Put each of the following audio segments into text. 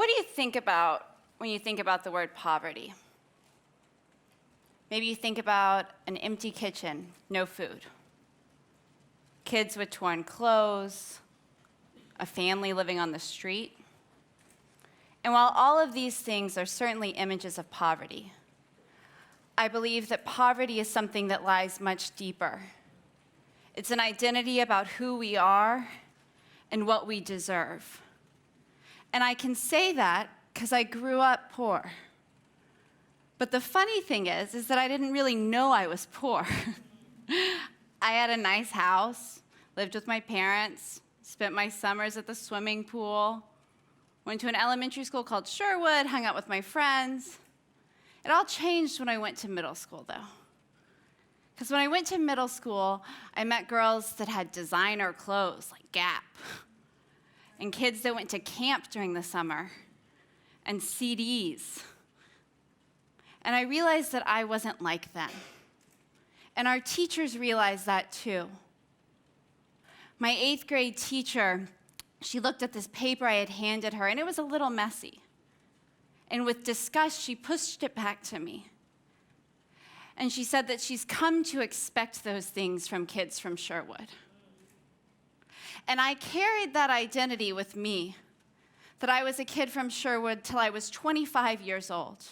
What do you think about when you think about the word poverty? Maybe you think about an empty kitchen, no food. Kids with torn clothes, a family living on the street. And while all of these things are certainly images of poverty, I believe that poverty is something that lies much deeper. It's an identity about who we are and what we deserve. And I can say that because I grew up poor. But the funny thing is that I didn't really know I was poor. I had a nice house, lived with my parents, spent my summers at the swimming pool, went to an elementary school called Sherwood, hung out with my friends. It all changed when I went to middle school, though. Because when I went to middle school, I met girls that had designer clothes, like Gap, and kids that went to camp during the summer, and CDs. And I realized that I wasn't like them. And our teachers realized that too. My 8th grade teacher, she looked at this paper I had handed her, and it was a little messy. And with disgust, she pushed it back to me. And she said that she's come to expect those things from kids from Sherwood. And I carried that identity with me, that I was a kid from Sherwood till I was 25 years old.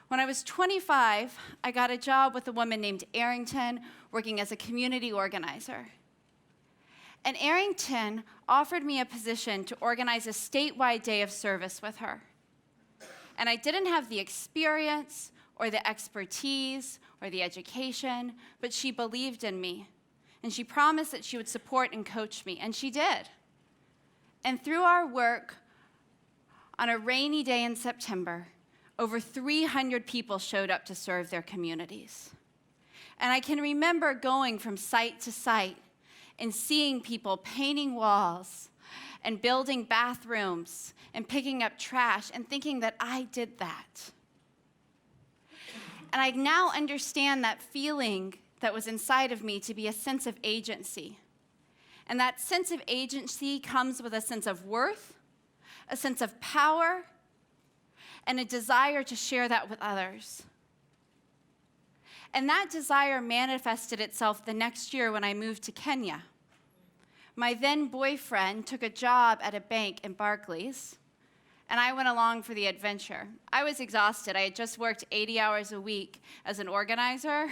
When I was 25, I got a job with a woman named Arrington, working as a community organizer. And Arrington offered me a position to organize a statewide day of service with her. And I didn't have the experience or the expertise or the education, but she believed in me. And she promised that she would support and coach me, and she did. And through our work, on a rainy day in September, over 300 people showed up to serve their communities. And I can remember going from site to site and seeing people painting walls and building bathrooms and picking up trash and thinking that I did that. And I now understand that feeling that was inside of me to be a sense of agency. And that sense of agency comes with a sense of worth, a sense of power, and a desire to share that with others. And that desire manifested itself the next year when I moved to Kenya. My then boyfriend took a job at a bank in Barclays, and I went along for the adventure. I was exhausted. I had just worked 80 hours a week as an organizer,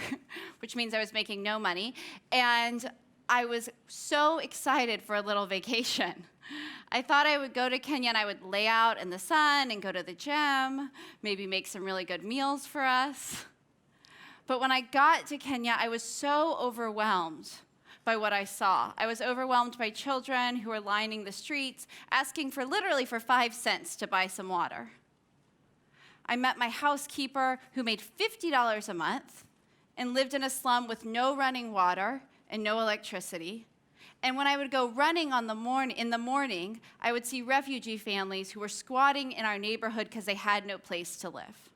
which means I was making no money, and I was so excited for a little vacation. I thought I would go to Kenya and I would lay out in the sun and go to the gym, maybe make some really good meals for us. But when I got to Kenya, I was so overwhelmed by what I saw. I was overwhelmed by children who were lining the streets, asking for literally for 5 cents to buy some water. I met my housekeeper who made $50 a month and lived in a slum with no running water and no electricity. And when I would go running in the morning, I would see refugee families who were squatting in our neighborhood because they had no place to live.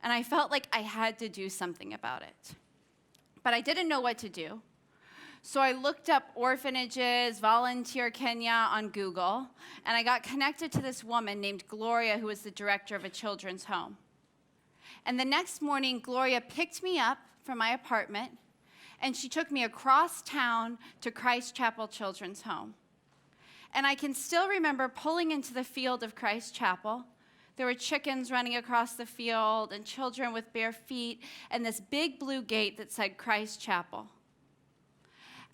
And I felt like I had to do something about it. But I didn't know what to do. So I looked up orphanages, Volunteer Kenya on Google, and I got connected to this woman named Gloria, who was the director of a children's home. And the next morning, Gloria picked me up from my apartment, and she took me across town to Christ Chapel Children's Home. And I can still remember pulling into the field of Christ Chapel. There were chickens running across the field and children with bare feet and this big blue gate that said Christ Chapel.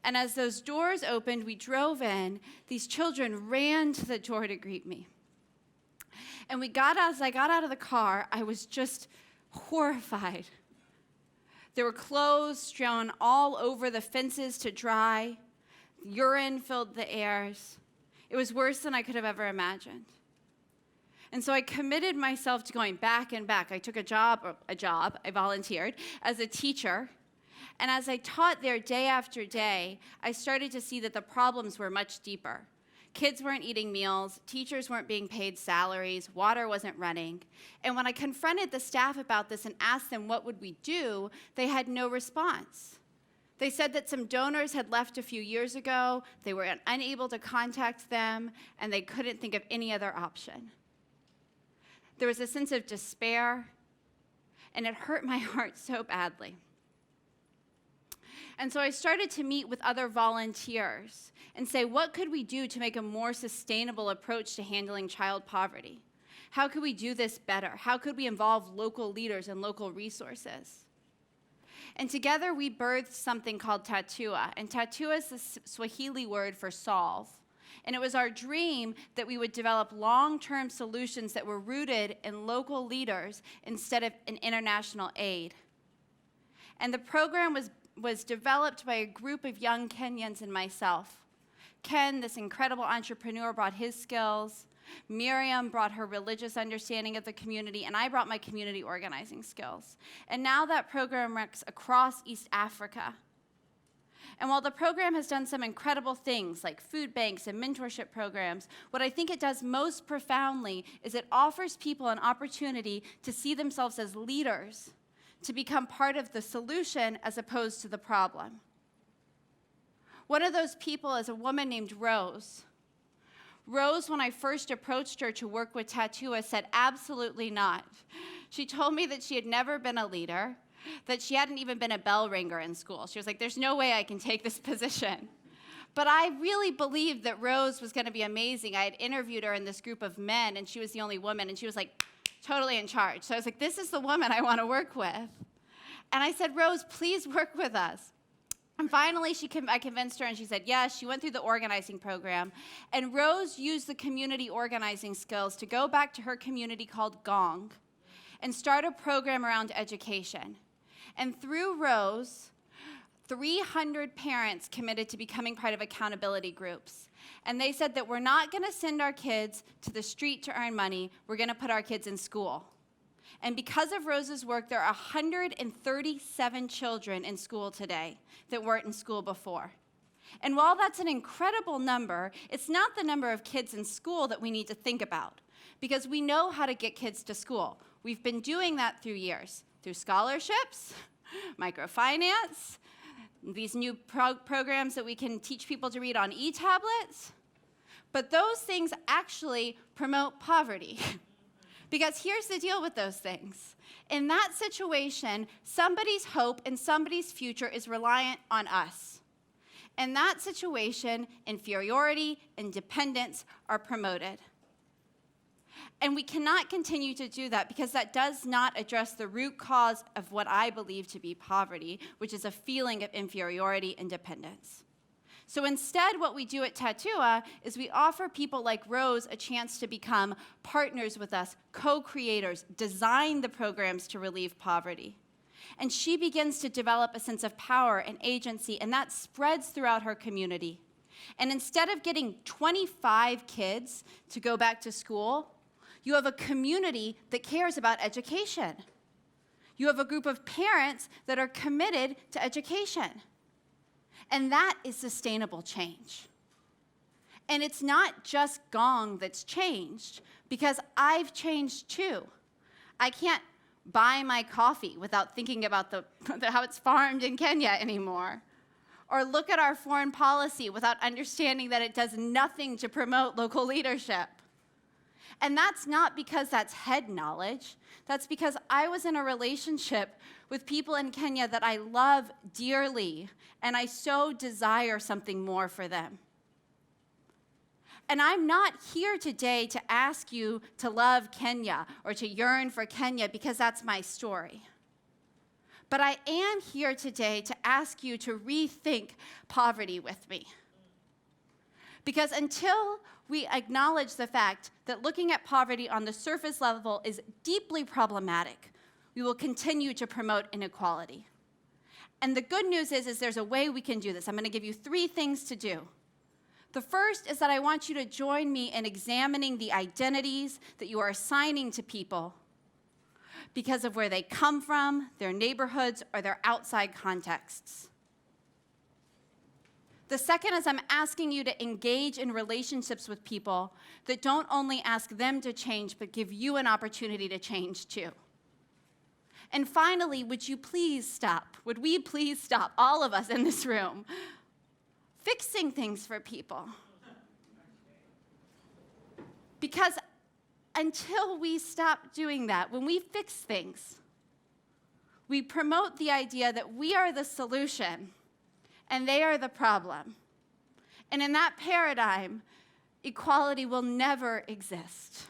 And as those doors opened, we drove in. These children ran to the door to greet me. And as I got out of the car, I was just horrified. There were clothes strewn all over the fences to dry. Urine filled the airs. It was worse than I could have ever imagined. And so I committed myself to going back and back. I took I volunteered as a teacher. And as I taught there day after day, I started to see that the problems were much deeper. Kids weren't eating meals, teachers weren't being paid salaries, water wasn't running. And when I confronted the staff about this and asked them what would we do, they had no response. They said that some donors had left a few years ago, they were unable to contact them, and they couldn't think of any other option. There was a sense of despair, and it hurt my heart so badly. And so I started to meet with other volunteers and say, what could we do to make a more sustainable approach to handling child poverty? How could we do this better? How could we involve local leaders and local resources? And together we birthed something called Tatua. And Tatua is the Swahili word for solve. And it was our dream that we would develop long-term solutions that were rooted in local leaders instead of in international aid. And the program was developed by a group of young Kenyans and myself. Ken, this incredible entrepreneur, brought his skills. Miriam brought her religious understanding of the community, and I brought my community organizing skills. And now that program works across East Africa. And while the program has done some incredible things like food banks and mentorship programs, what I think it does most profoundly is it offers people an opportunity to see themselves as leaders, to become part of the solution as opposed to the problem. One of those people is a woman named Rose. Rose, when I first approached her to work with Tatua, said absolutely not. She told me that she had never been a leader, that she hadn't even been a bell ringer in school. She was like, there's no way I can take this position. But I really believed that Rose was going to be amazing. I had interviewed her in this group of men, and she was the only woman, and she was like totally in charge. So I was like, this is the woman I want to work with. And I said, Rose, please work with us. And finally, I convinced her, and she said yes. She went through the organizing program. And Rose used the community organizing skills to go back to her community called Gong and start a program around education. And through Rose, 300 parents committed to becoming part of accountability groups. And they said that we're not going to send our kids to the street to earn money. We're going to put our kids in school. And because of Rose's work, there are 137 children in school today that weren't in school before. And while that's an incredible number, it's not the number of kids in school that we need to think about, because we know how to get kids to school. We've been doing that through years, through scholarships, microfinance, these new programs that we can teach people to read on e-tablets. But those things actually promote poverty. Because here's the deal with those things. In that situation, somebody's hope and somebody's future is reliant on us. In that situation, inferiority and dependence are promoted. And we cannot continue to do that because that does not address the root cause of what I believe to be poverty, which is a feeling of inferiority and dependence. So instead, what we do at Tatua is we offer people like Rose a chance to become partners with us, co-creators, design the programs to relieve poverty. And she begins to develop a sense of power and agency, and that spreads throughout her community. And instead of getting 25 kids to go back to school, you have a community that cares about education. You have a group of parents that are committed to education. And that is sustainable change. And it's not just Gong that's changed, because I've changed too. I can't buy my coffee without thinking about how it's farmed in Kenya anymore. Or look at our foreign policy without understanding that it does nothing to promote local leadership. And that's not because that's head knowledge. That's because I was in a relationship with people in Kenya that I love dearly, and I so desire something more for them. And I'm not here today to ask you to love Kenya or to yearn for Kenya because that's my story. But I am here today to ask you to rethink poverty with me. Because until we acknowledge the fact that looking at poverty on the surface level is deeply problematic, we will continue to promote inequality. And the good news is there's a way we can do this. I'm going to give you 3 things to do. The first is that I want you to join me in examining the identities that you are assigning to people because of where they come from, their neighborhoods, or their outside contexts. The second is I'm asking you to engage in relationships with people that don't only ask them to change, but give you an opportunity to change too. And finally, would we please stop, all of us in this room, fixing things for people? Because until we stop doing that, when we fix things, we promote the idea that we are the solution and they are the problem. And in that paradigm, equality will never exist.